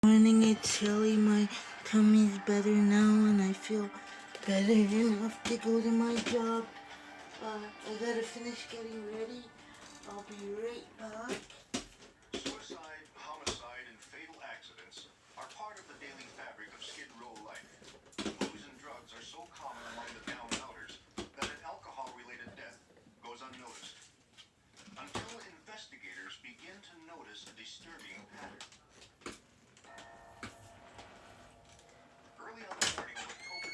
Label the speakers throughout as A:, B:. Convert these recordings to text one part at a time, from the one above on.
A: Morning, it's chilly. My tummy's better now, and I feel better enough to go to my job. I gotta finish getting ready. I'll be right back.
B: Suicide, homicide, and fatal accidents are part of the daily fabric of Skid Row life. Booze and drugs are so common among the down and outers that an alcohol-related death goes unnoticed. Until investigators begin to notice a disturbing pattern. Early on the morning of October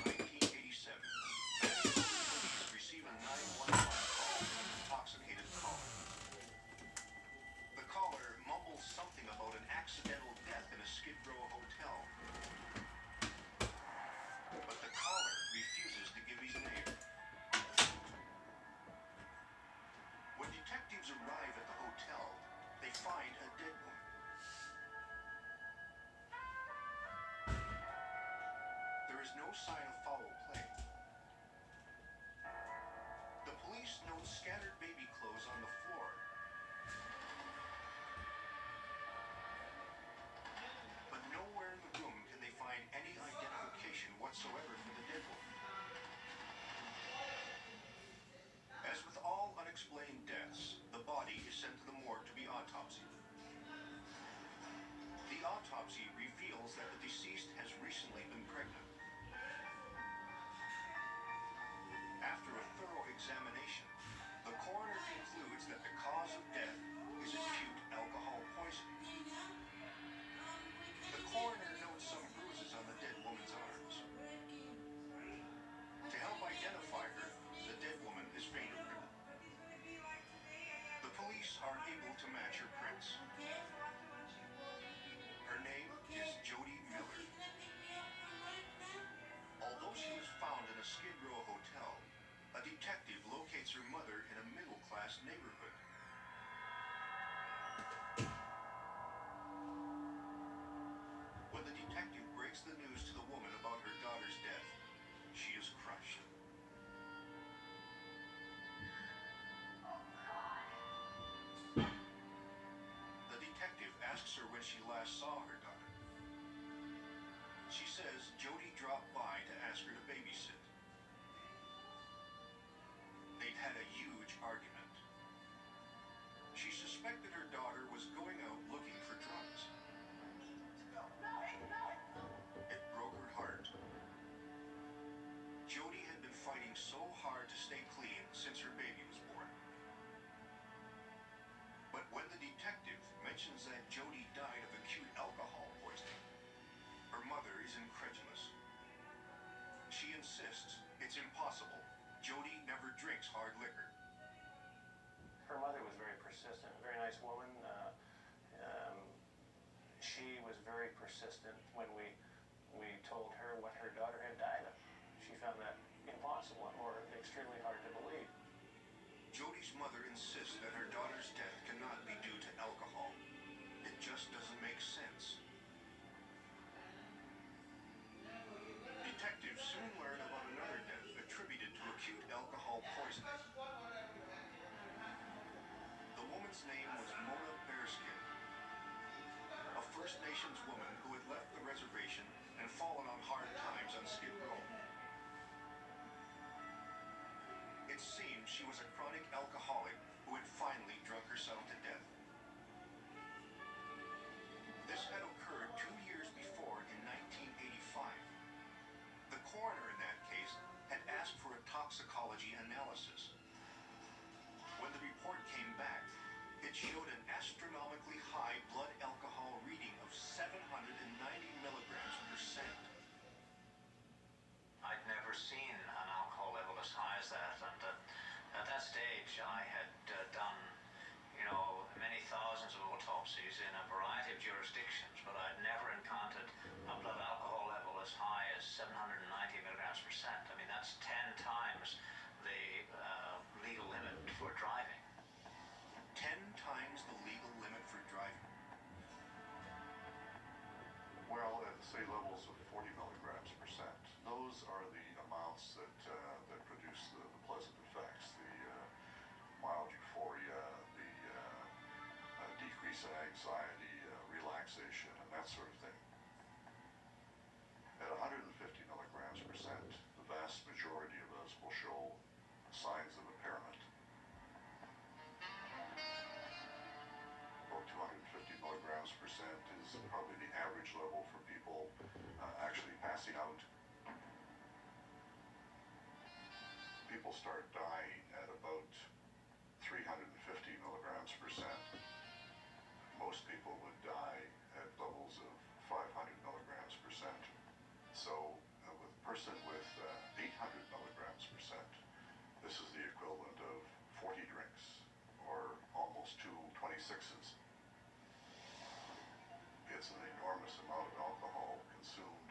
B: 12, 1987, Vancouver police receive a 911 call from an intoxicated caller. The caller mumbles something about an accidental death in a Skid Row hotel. But the caller refuses to give his name. When detectives arrive at the hotel, they find a dead woman. There is no sign of foul play. The police note scattered baby clothes on the floor. But nowhere in the room can they find any identification whatsoever for the dead woman. As with all unexplained deaths, the body is sent to the morgue to be autopsied. The autopsy reveals that the deceased has recently been pregnant. After a thorough examination, the coroner concludes that the cause of death is acute alcohol poisoning. The coroner notes some bruises on the dead woman's arms. To help identify her, the dead woman is fingerprinted. The police are able to match her prints. Her name is Jody Miller. Although she was found in a Skid Row hotel, a detective locates her mother in a middle-class neighborhood. When the detective breaks the news to the woman about her daughter's death, she is crushed. The detective asks her when she last saw her daughter. She says Jody dropped by to ask her to babysit. They'd had a huge argument. She suspected her daughter was going out looking for drugs. It broke her heart. Jody had been fighting so hard to stay clean since her baby was born. But when the detective mentions that Jody died of acute alcohol poisoning, her mother is incredulous. She insists it's impossible. Jody never drinks hard liquor.
C: Her mother was very persistent, a very nice woman. She was very persistent when we told her what her daughter had died of. She found that impossible or extremely hard to believe.
B: Jody's mother insists that her daughter's death cannot be due to alcohol. It just doesn't make sense. Detectives soon learn about another death attributed to acute alcohol poisoning. The woman's name was Mona Bearskin, a First Nations woman who had left the reservation and fallen on hard times on Skid Row. It seemed she was a chronic alcoholic who had finally drunk herself to death. This had occurred 2 years before in 1985. The coroner in that case had asked for a toxicology analysis. When the report came back, it showed an astronomically high blood alcohol reading of 790 milligrams per cent.
D: I'd never seen an alcohol level as high as that, and at that stage I had done, many thousands of autopsies in a variety of jurisdictions, but I'd never encountered a blood alcohol level as high as 790 milligrams per cent. I mean, that's 10 times the legal limit for driving.
B: 10 times the legal limit for driving.
E: Well, at say levels of 40 milligrams per cent, those are the amounts that produce the pleasant effects, the mild euphoria, the decrease in anxiety, relaxation. relaxation, and that sort of thing. At 150 milligrams percent, the vast majority of us will show signs of impairment. About 250 milligrams percent is probably the average level for people actually passing out. People start dying at about 350 milligrams percent. Most people would die at levels of 500 milligrams percent. So with a person with 800 milligrams percent, this is the equivalent of 40 drinks, or almost two 26s. It's an enormous amount of alcohol consumed,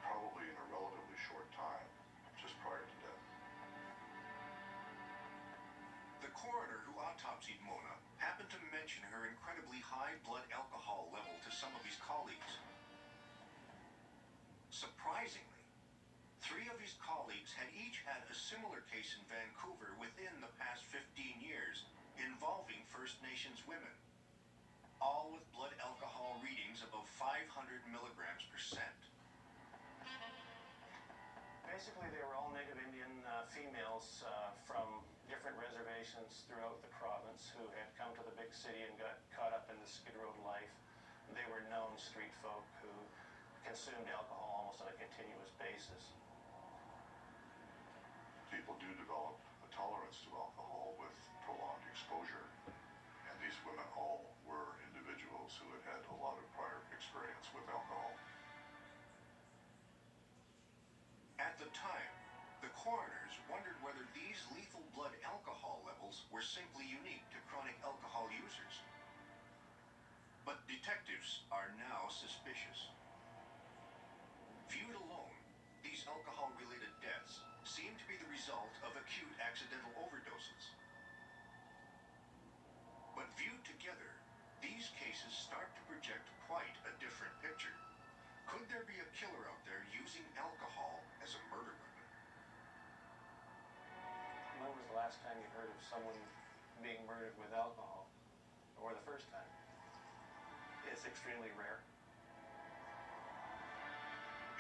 E: probably in a relatively short time, just prior to death.
B: The coroner who autopsied Mona happened to mention her incredibly high blood alcohol level to some of his colleagues. Surprisingly, 3 of his colleagues had each had a similar case in Vancouver within the past 15 years involving First Nations women, all with blood alcohol readings above 500 milligrams percent.
C: Basically, they were all Native Indian females from different reservations throughout the province who had come to the big city and got caught up in the Skid Road life. They were known street folk who consumed alcohol almost on a continuous basis.
E: People do develop a tolerance to alcohol with prolonged exposure, and these women all were individuals who had had a lot of prior experience with alcohol.
B: At the time, the coroners wondered whether these lethal blood alcohol levels were simply unique to chronic alcohol users. But detectives are now suspicious. Viewed alone, these alcohol-related deaths seem to be the result of acute accidental overdoses. But viewed together, these cases start to project quite a different picture. Could there be a killer out there using alcohol as a murder weapon?
C: When was the last time you heard of someone being murdered with alcohol? Or the first time? It's extremely rare.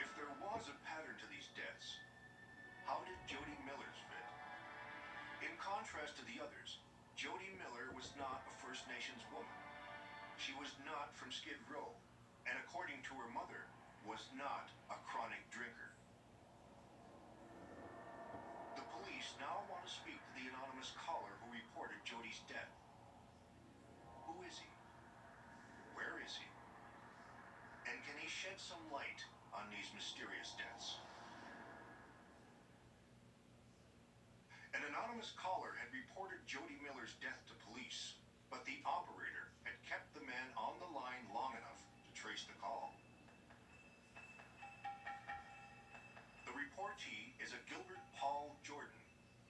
B: If there was a pattern to these deaths, how did Jody Miller's fit? In contrast to the others, Jody Miller was not a First Nations woman. She was not from Skid Row, and according to her mother, was not a chronic drinker. The police now want to speak to the anonymous caller who reported Jody's death. Who is he? Where is he? And can he shed some light on these mysterious deaths? An anonymous caller had reported Jody Miller's death to police, but the operator had kept the man on the line long enough to trace the call. The reportee is a Gilbert Paul Jordan,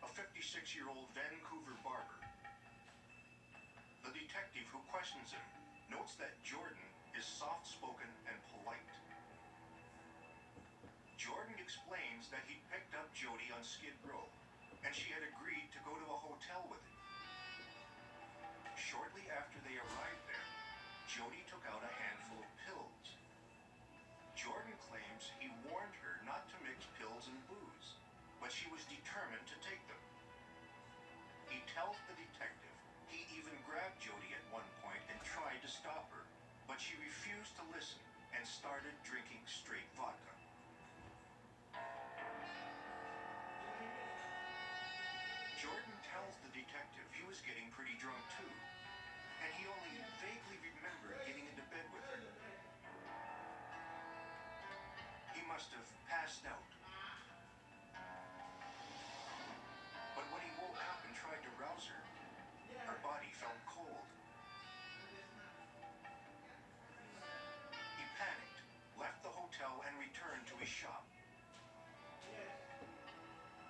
B: a 56-year-old Vancouver barber. The detective who questions him notes that Jordan is soft-spoken and polite. Jordan explains that he picked up Jody on Skid Row, and she had agreed to go to a hotel with him. Shortly after they arrived there, Jody took out a handful of pills. Jordan claims he warned her not to mix pills and booze, but she was determined to take them. He tells the detective he even grabbed Jody at one point and tried to stop her, but she refused to listen and started drinking straight vodka. Jordan tells the detective he was getting pretty drunk too, and he only vaguely remembered getting into bed with her. He must have passed out. But when he woke up and tried to rouse her, her body felt cold. He panicked, left the hotel, and returned to his shop.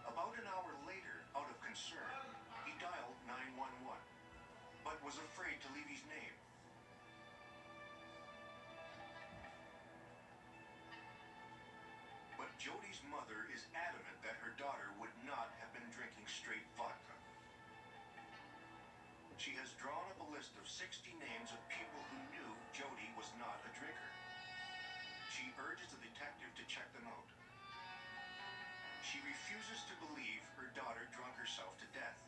B: About an hour later, out of concern, he dialed 911, but was afraid to leave his name. But Jody's mother is adamant that her daughter would not have been drinking straight vodka. She has drawn up a list of 60 names of people who knew Jody was not a drinker. She urges the detective to check the note. She refuses to believe her daughter drunk herself to death.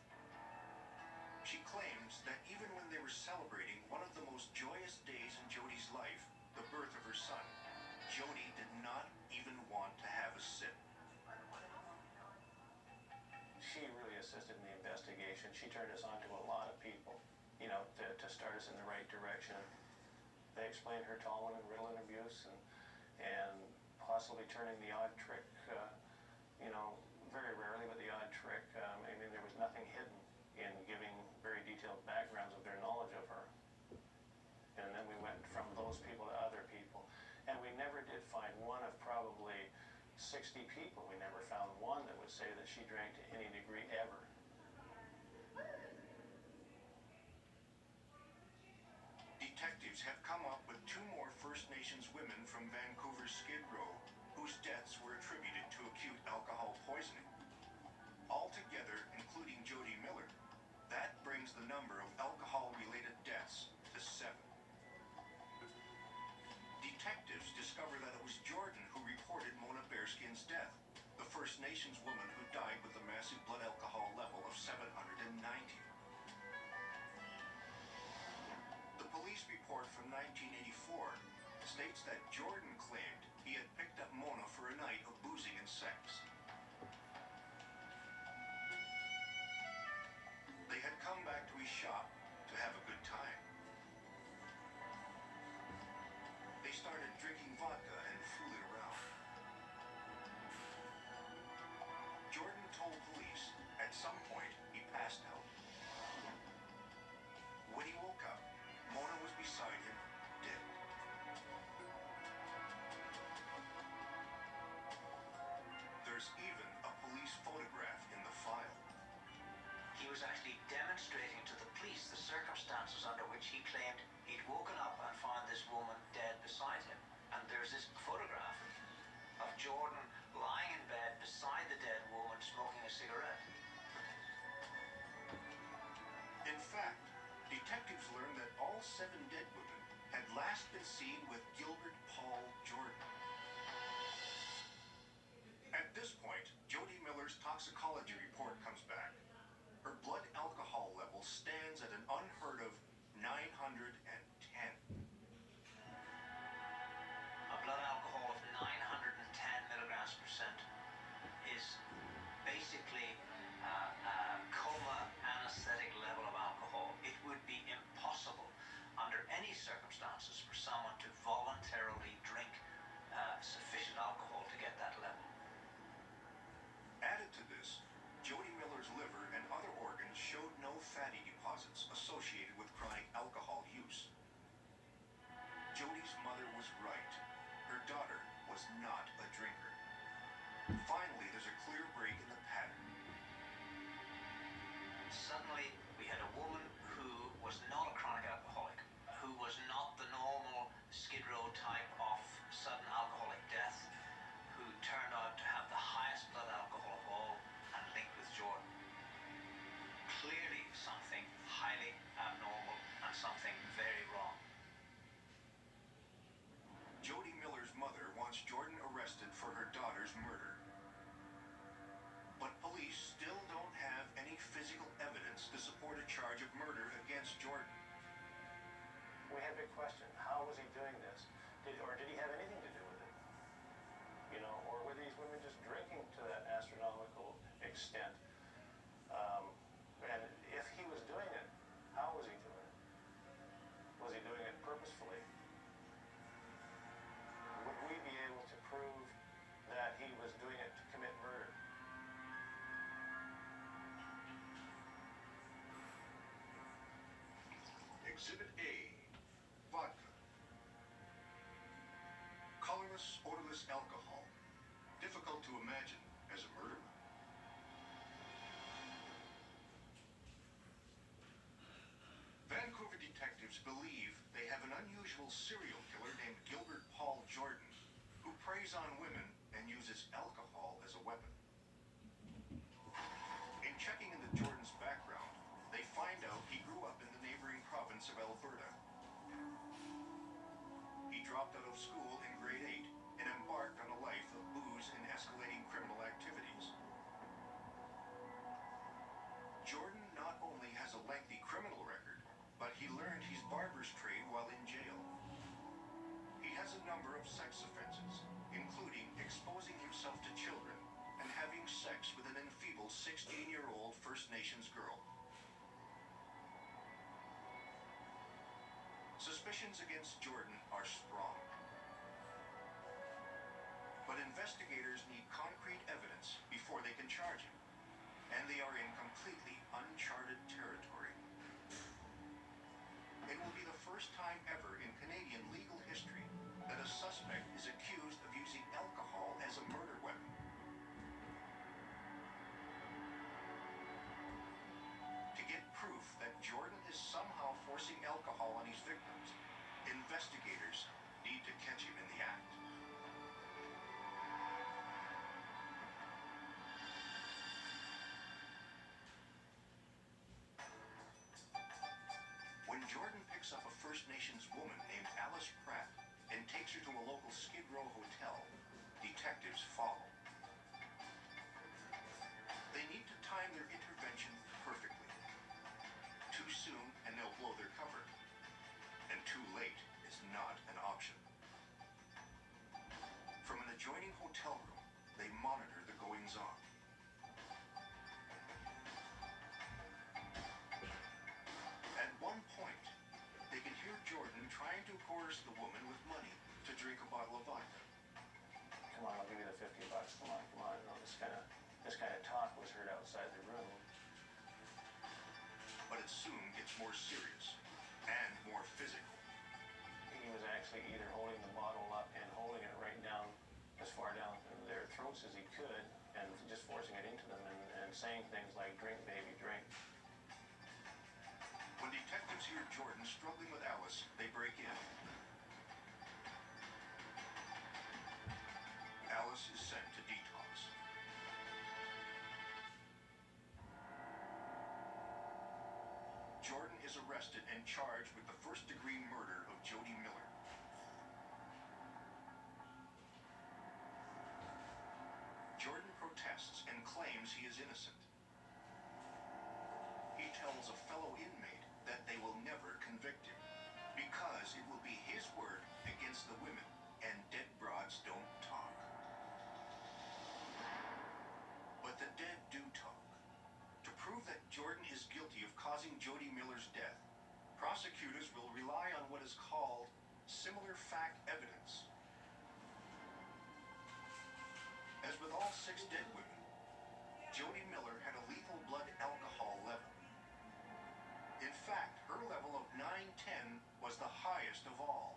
B: She claims that even when they were celebrating one of the most joyous days in Jody's life, the birth of her son, Jody did not even want to have a sip.
C: She really assisted in the investigation. She turned us on to a lot of people, you know, to start us in the right direction. They explained her Tolman and Ritalin abuse and possibly turning the odd trick, you know, very rarely, but the odd trick. I mean, there was nothing hidden in giving very detailed backgrounds of their knowledge of her. And then we went from those people to other people. And we never did find one of probably 60 people. We never found one that would say that she drank to any degree ever.
B: Detectives have come up with 2 more First Nations women from Vancouver's Skid Row whose deaths were attributed to acute alcohol poisoning. Altogether, including Jody Miller, that brings the number of alcohol-related deaths to 7. Detectives discover that it was Jordan who reported Mona Bearskin's death, the First Nations woman who died with a massive blood alcohol level of 790. The police report from 1984 states that Jordan claimed he had picked up Mona for a night of boozing and sex. They had come back to his shop to have a good time. They started drinking vodka and fooling around. Jordan told police at some point he passed out. When he woke up, Mona was beside him, dead. There's even a police photograph in the file.
D: He was actually demonstrating to the police the circumstances under which he claimed he'd woken up and found this woman dead beside him. And there's this photograph of Jordan lying in bed beside the dead woman smoking a cigarette.
B: In fact, detectives learned that all 7 dead women had last been seen with Gilbert Paul Jordan. At this point, Jody Miller's toxicology report comes back. Her blood alcohol level stands at an unheard of 910.
D: A blood alcohol of 910 milligrams percent is basically a coma anesthetic level of alcohol. It would be impossible under any circumstances for someone to voluntarily drink sufficient alcohol to get that level.
B: Added to this, Jody Miller's liver and other organs showed no fatty deposits associated with chronic alcohol use. Jody's mother was right. Her daughter was not a drinker. Finally, there's a clear break in the pattern.
D: Suddenly, we had a woman who was not a chronic alcoholic, who was not the normal Skid Row type of sudden alcoholic death, who turned out to have the highest blood alcohol of all and linked with Jordan. Clearly something highly abnormal and something very wrong.
B: Jody Miller's mother wants Jordan arrested for her daughter's murder. But police still don't have any physical evidence to support a charge of murder against Jordan.
C: We had a big question. How was he doing this? Did he have anything to do with it? You know, or were these women just drinking to that astronomical extent? And if he was doing it, how was he doing it? Was he doing it purposefully? Would we be able to prove that he was doing it to commit murder?
B: Exhibit A, vodka. Colorless, odorless alcohol. Difficult to imagine as a murder weapon. Vancouver detectives believe they have an unusual serial killer named Gilbert Paul Jordan, who preys on women and uses alcohol as a weapon. In checking into Jordan's background, they find out he grew up in the neighboring province of Alberta. dropped out of school in grade 8 and embarked on a life of booze and escalating criminal activities. Jordan not only has a lengthy criminal record, but he learned his barber's trade while in jail. He has a number of sex offenses, including exposing himself to children and having sex with an enfeebled 16-year-old First Nations girl. Suspicions against Jordan are strong, but investigators need concrete evidence before they can charge him, and they are in completely uncharted territory. It will be the first time ever in Canadian legal history that a suspect is accused of using alcohol as a murder weapon. To get proof that Jordan is somehow forcing alcohol on his victims, investigators need to catch him in the act. When Jordan picks up a First Nations woman named Alice Pratt and takes her to a local Skid Row hotel, detectives follow. They need to time their intervention perfectly. Too soon and they'll blow their cover. And too late is not an option. From an adjoining hotel room, they monitor the goings-on. At one point, they can hear Jordan trying to coerce the woman with money to drink a bottle of vodka.
C: Come on, I'll give you the $50. Come on. You know, this kind of talk was heard outside the room.
B: But it soon gets more serious and more physical.
C: He was actually either holding the bottle up and holding it right down, as far down their throats as he could, and just forcing it into them and saying things like, "Drink, baby, drink."
B: When detectives hear Jordan struggling with Alice, they break in. Alice is sent to detox. Jordan is arrested and charged with the first-degree murder of Jody Miller. Jordan protests and claims he is innocent. He tells a fellow inmate that they will never convict him because it will be his word against the women, and dead broads don't talk. But the dead do talk. To prove that Jordan is guilty of causing Jody Miller's death, prosecutors will rely on what is called similar fact evidence. As with all 6 dead women, Jody Miller had a lethal blood alcohol level. In fact, her level of 910 was the highest of all.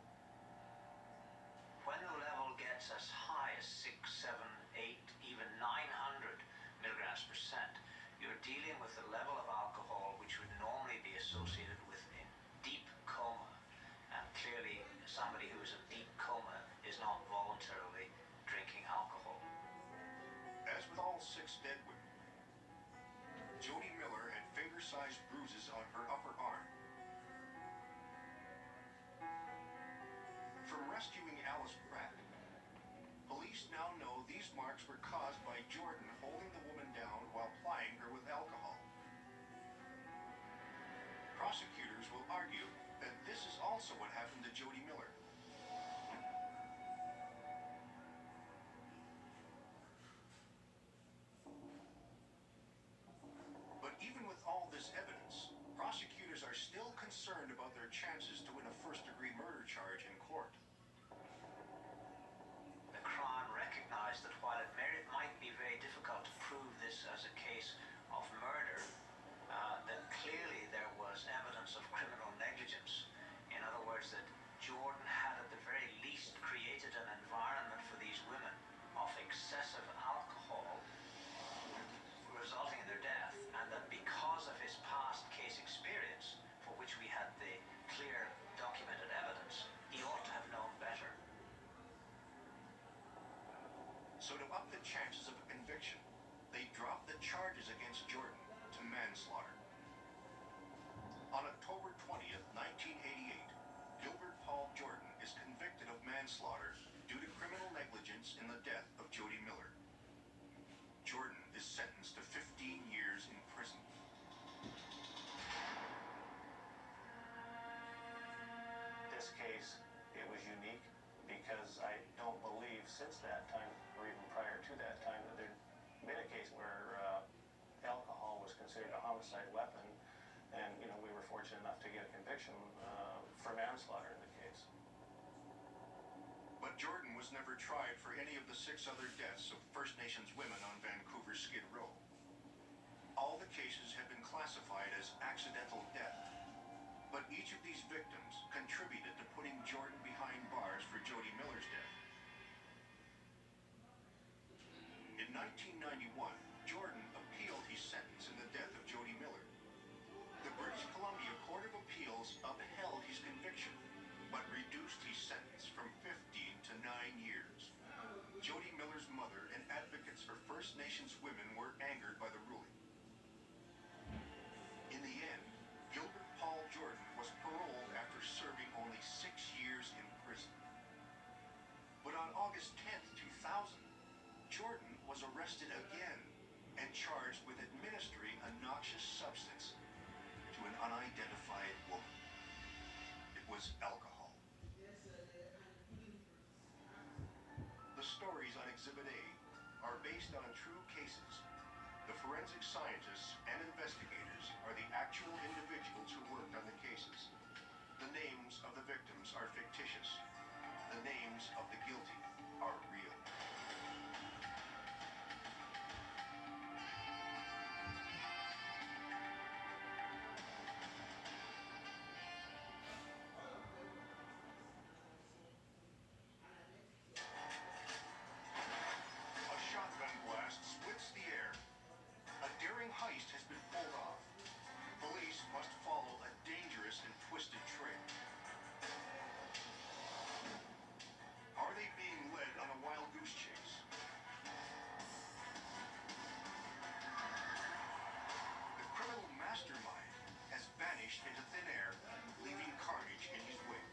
D: When the level gets as high as 6, 7, 8, even 900 milligrams percent, you're dealing with a level of alcohol which would normally be associated with a deep coma. And clearly, somebody who is in deep coma is not voluntarily drinking alcohol.
B: As with all 6 dead women, Jody Miller had finger-sized bruises on her upper arm. From rescuing Alice Pratt, police now know these marks were caused by Jordan holding the woman down while plying her with alcohol. Prosecutors will argue that this is also what happened to Jody Miller. But even with all this evidence, prosecutors are still concerned about their chances to win a first-degree murder charge in court.
D: The Crown recognised that while it might be very difficult to prove this as a case of murder, that clearly there was evidence of criminal negligence. In other words, that Jordan had at the very least created an environment for these women of excessive alcohol resulting in their death, and that because of his past case experience, for which we had the clear documented evidence, he ought to have known better.
B: So to up the chances of a conviction, they dropped the charges against Jordan to manslaughter. On October 20th, 1988, Gilbert Paul Jordan is convicted of manslaughter due to criminal negligence in the death of Jody Miller. Jordan is sentenced to 15 years in prison.
C: This case, it was unique because I don't believe since that time, or even prior to that time, that there'd been a case where alcohol was considered a homicide weapon, and we were fortunate enough to get a conviction for manslaughter in the case.
B: But Jordan was never tried for any of the 6 other deaths of First Nations women on Vancouver's Skid Row. All the cases have been classified as accidental death, but each of these victims contributed to putting Jordan behind bars for Jody Miller's death. In 1991, Jordan appealed his sentence in the death of Jody Miller. The British Columbia Court of Appeals upheld his conviction, but reduced his sentence from 15 to 9 years. Jody Miller's mother and advocates for First Nations women were angered by the ruling. In the end, Gilbert Paul Jordan was paroled after serving only 6 years in prison. But on August 10th, 2000, Jordan was arrested again and charged with administering a noxious substance to an unidentified woman. It was alcohol. The stories on Exhibit A are based on true cases. The forensic scientists and investigators are the actual individuals who worked on the cases. The names of the victims are fictitious. The names of the guilty are real. A shotgun blast splits the air. A daring heist has been pulled off. Police must follow a dangerous and twisted trail. Are they being led on a wild goose chase? The criminal mastermind has vanished into thin air, leaving carnage in his wake.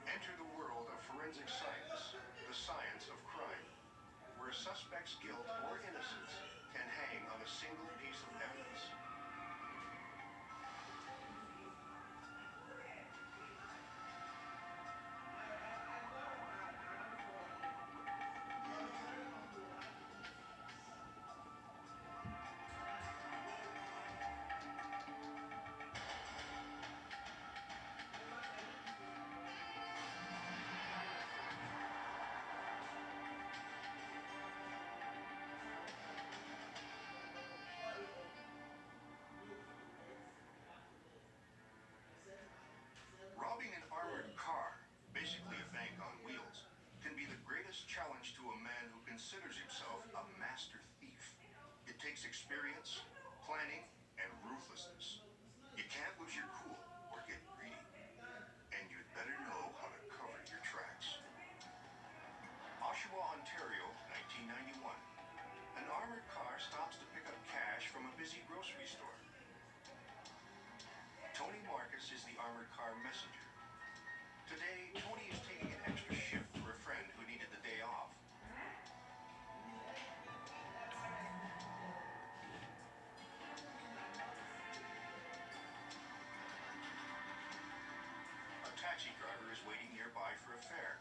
B: Enter the world of forensic science, the science of crime, where a suspect's guilt or innocence can hang on a single piece of evidence. Robbing an armored car, basically a bank on wheels, can be the greatest challenge to a man who considers himself a master thief. It takes experience, planning, and ruthlessness. You can't lose your cool or get greedy. And you'd better know how to cover your tracks. Oshawa, Ontario, 1991. An armored car stops to pick up cash from a busy grocery store. Tony Marcus is the armored car messenger. Today, Tony is taking an extra shift for a friend who needed the day off. A taxi driver is waiting nearby for a fare.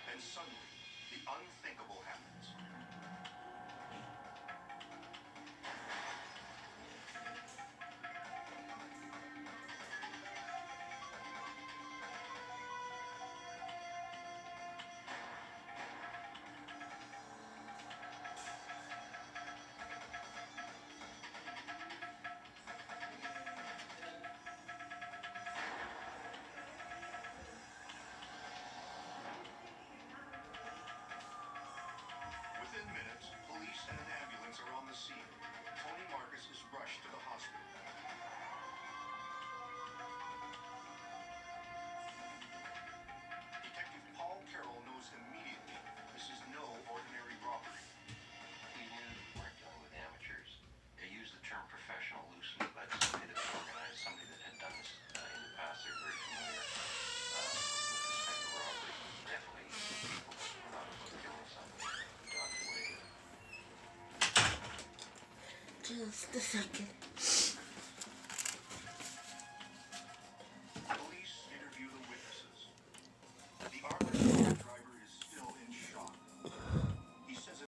B: Then suddenly, the unthinkable happens.
A: Just a second.